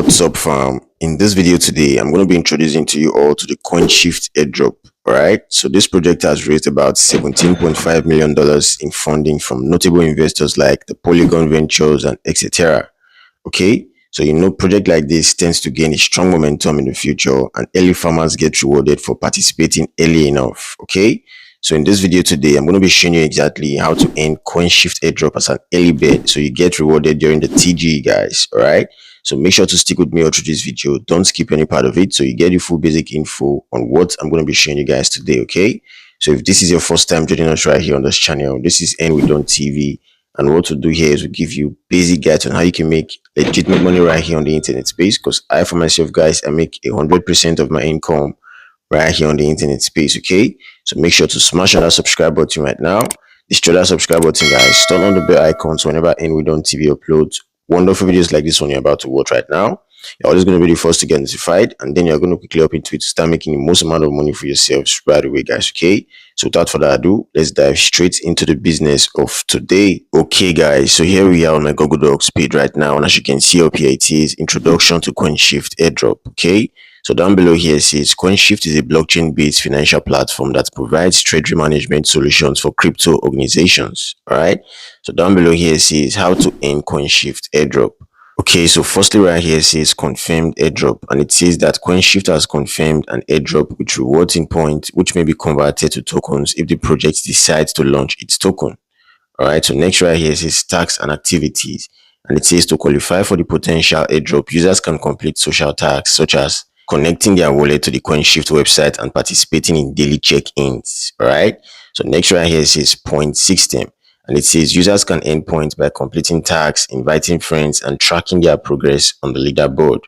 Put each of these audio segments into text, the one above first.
What's up, fam? In this video today, I'm going to be introducing to you all to the Coinshift Airdrop. Alright, so this project has raised about $17.5 million in funding from notable investors like the Polygon Ventures and etc. Okay, so project like this tends to gain a strong momentum in the future, and early farmers get rewarded for participating early enough. Okay, so in this video today, I'm going to be showing you exactly how to earn Coinshift Airdrop as an early bird, so you get rewarded during the TG, guys. Alright, so make sure to stick with me all through this video. Don't skip any part of it, so you get the full basic info on what I'm going to be showing you guys today. Okay, so if this is your first time joining us right here on this channel, this is TV. And what to do here is to give you basic guides on how you can make legitimate money right here on the internet space. Because I, for myself, guys, I make 100% of my income right here on the internet space. Okay, so make sure to smash on that subscribe button right now. Destroy that subscribe button, guys. Turn on the bell icon so whenever TV uploads wonderful videos like this one you're about to watch right now, you're always going to be the first to get notified, and then you're going to quickly up into it to start making the most amount of money for yourselves right away, guys. Okay, so without further ado, let's dive straight into the business of today. Okay, guys, so here we are on my Google Docs page right now, and as you can see up here, it is Introduction to Coinshift Airdrop. Okay, so down below here it says Coinshift is a blockchain-based financial platform that provides treasury management solutions for crypto organizations. All right, so down below here it says how to earn Coinshift Airdrop. Okay, so firstly right here it says confirmed airdrop, and it says that Coinshift has confirmed an airdrop with rewards in points which may be converted to tokens if the project decides to launch its token. Alright, so next right here it says tasks and activities, and it says to qualify for the potential airdrop, users can complete social tasks such as connecting their wallet to the Coinshift website and participating in daily check-ins. Alright, so next right here it says point system, and it says users can earn points by completing tasks, inviting friends, and tracking their progress on the leaderboard.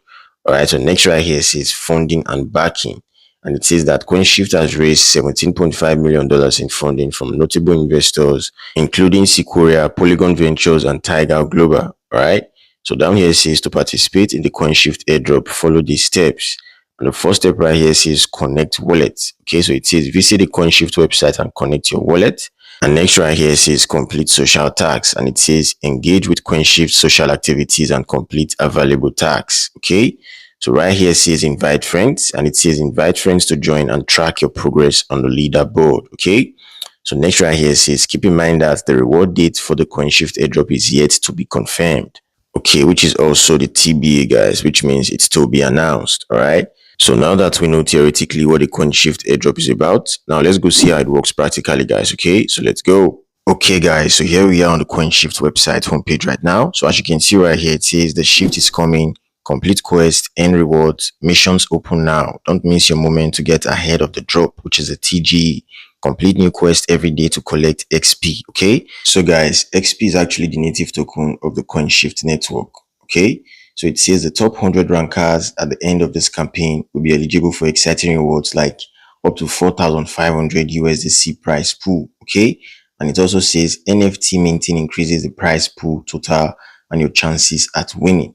Alright, so next right here says funding and backing, and it says that Coinshift has raised $17.5 million in funding from notable investors, including Sequoia, Polygon Ventures, and Tiger Global. Alright, so down here it says to participate in the Coinshift airdrop, follow these steps. And the first step right here says connect wallet. Okay, so it says visit the Coinshift website and connect your wallet. And next right here says complete social tasks, and it says engage with Coinshift social activities and complete available tasks. Okay, so right here says invite friends, and it says invite friends to join and track your progress on the leaderboard. Okay, so next right here says keep in mind that the reward date for the Coinshift airdrop is yet to be confirmed. Okay, which is also the TBA, guys, which means it's to be announced. All right, so now that we know theoretically what the Coinshift airdrop is about, now let's go see how it works practically, guys. Okay, so let's go. Okay, guys, so here we are on the Coinshift website homepage right now. So as you can see right here, it says the shift is coming, complete quest, earn rewards, missions open now. Don't miss your moment to get ahead of the drop, which is a TG. Complete new quest every day to collect XP. Okay, so guys, XP is actually the native token of the Coinshift network. Okay, so it says the top 100 rankers at the end of this campaign will be eligible for exciting rewards like up to 4,500 USDT prize pool. Okay, and it also says NFT minting increases the prize pool total and your chances at winning.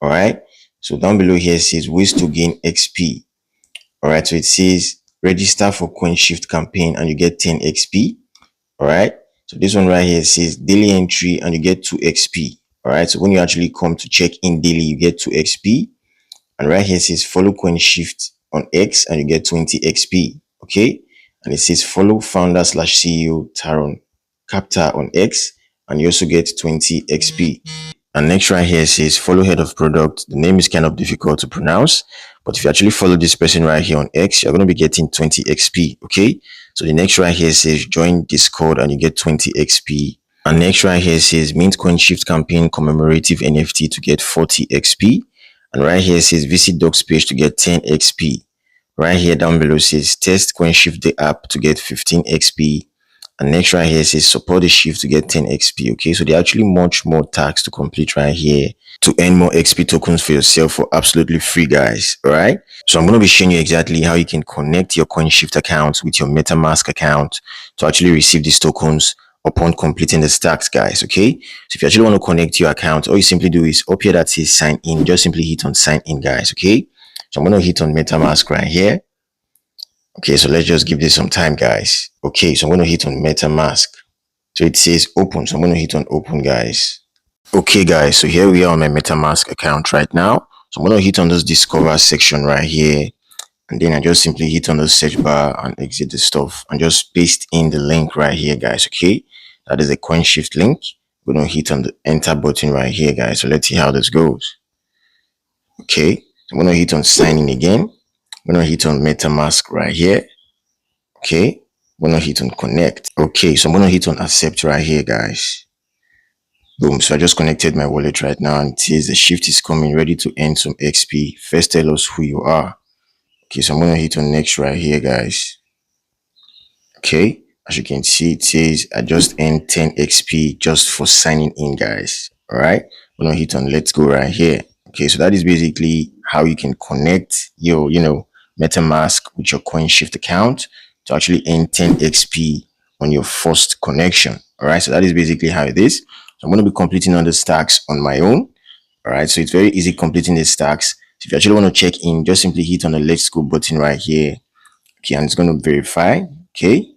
All right, so down below here it says ways to gain XP. All right, so it says register for Coinshift campaign and you get 10 XP. All right, so this one right here says daily entry and you get 2 XP. All right, so when you actually come to check in daily, you get 2 XP. And right here says follow Coinshift on X and you get 20 XP. Okay, and it says follow founder/CEO Taron Capta on X and you also get 20 XP. And next right here says follow head of product. The name is kind of difficult to pronounce, but if you actually follow this person right here on X, you're going to be getting 20 XP. Okay, so the next right here says join Discord and you get 20 XP. And next right here says mint Coinshift campaign commemorative NFT to get 40 XP. And right here says visit docs page to get 10 XP. Right here down below says test Coinshift the app to get 15 XP. And next right here says support the shift to get 10 XP. Okay, so there are actually much more tasks to complete right here to earn more XP tokens for yourself for absolutely free, guys. All right, so I'm going to be showing you exactly how you can connect your Coinshift account with your MetaMask account to actually receive these tokens upon completing the stacks, guys. Okay, so if you actually want to connect your account, all you simply do is up here that says sign in, just simply hit on sign in, guys. Okay, so I'm going to hit on MetaMask right here. Okay, so let's just give this some time, guys. Okay, so I'm going to hit on MetaMask. So it says open, so I'm going to hit on open, guys. Okay, guys, so here we are on my MetaMask account right now. So I'm going to hit on this discover section right here, and then I just simply hit on the search bar and exit the stuff and just paste in the link right here, guys. Okay, that is a Coinshift link. We're going to hit on the enter button right here, guys. So let's see how this goes. Okay, so I'm going to hit on sign in again. I'm going to hit on MetaMask right here. Okay, I'm going to hit on connect. Okay, so I'm going to hit on accept right here, guys. Boom. So I just connected my wallet right now, and it says the shift is coming, ready to earn some XP. First, tell us who you are. Okay, so I'm going to hit on next right here, guys. Okay, as you can see, it says I just earned 10 XP just for signing in, guys. All right, I'm going to hit on let's go right here. Okay, so that is basically how you can connect your, MetaMask with your Coinshift account to actually earn 10 XP on your first connection. All right, so that is basically how it is. So I'm going to be completing all the stacks on my own. All right, so it's very easy completing the stacks. So if you actually want to check in, just simply hit on the let's go button right here. Okay, and it's going to verify. Okay,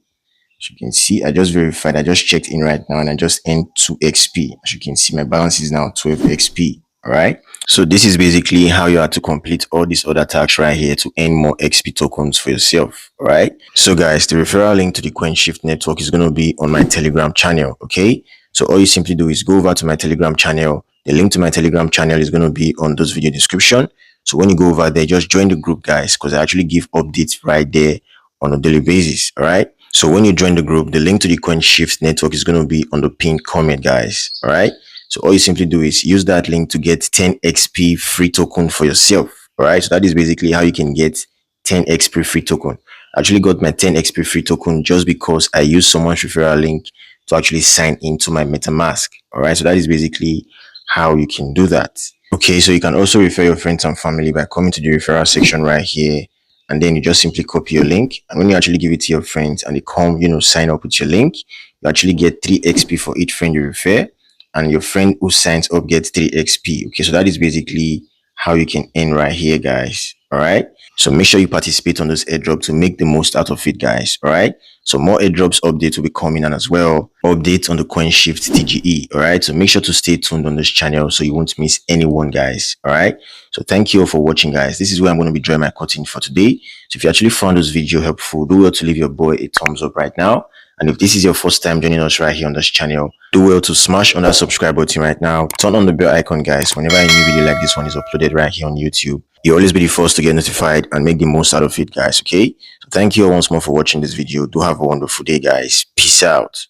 as you can see, I just verified. I just checked in right now, and I just earned 2 XP. As you can see, my balance is now 12 XP. All right, so this is basically how you have to complete all these other tasks right here to earn more XP tokens for yourself. All right, so guys, the referral link to the Coinshift network is going to be on my Telegram channel. Okay, so all you simply do is go over to my Telegram channel. The link to my Telegram channel is going to be on this video description. So when you go over there, just join the group, guys, because I actually give updates right there on a daily basis. All right, so when you join the group, the link to the Coinshift network is going to be on the pinned comment, guys. All right, so all you simply do is use that link to get 10 XP free token for yourself. All right, so that is basically how you can get 10 XP free token. I actually got my 10 XP free token just because I used someone's referral link to actually sign into my MetaMask. All right, so that is basically how you can do that. Okay, so you can also refer your friends and family by coming to the referral section right here, and then you just simply copy your link, and when you actually give it to your friends and they come, sign up with your link, you actually get 3 XP for each friend you refer, and your friend who signs up gets 3 XP. Okay, so that is basically how you can earn right here, guys. All right, so make sure you participate on this airdrop to make the most out of it, guys. All right, so more airdrops updates will be coming, and as well updates on the Coinshift TGE. All right, so make sure to stay tuned on this channel so you won't miss anyone, guys. All right, so thank you all for watching, guys. This is where I'm going to be drawing my curtain for today. So if you actually found this video helpful, do well to leave your boy a thumbs up right now. And if this is your first time joining us right here on this channel, do well to smash on that subscribe button right now. Turn on the bell icon, guys. Whenever a new video like this one is uploaded right here on YouTube, you'll always be the first to get notified and make the most out of it, guys. Okay, so thank you all once more for watching this video. Do have a wonderful day, guys. Peace out.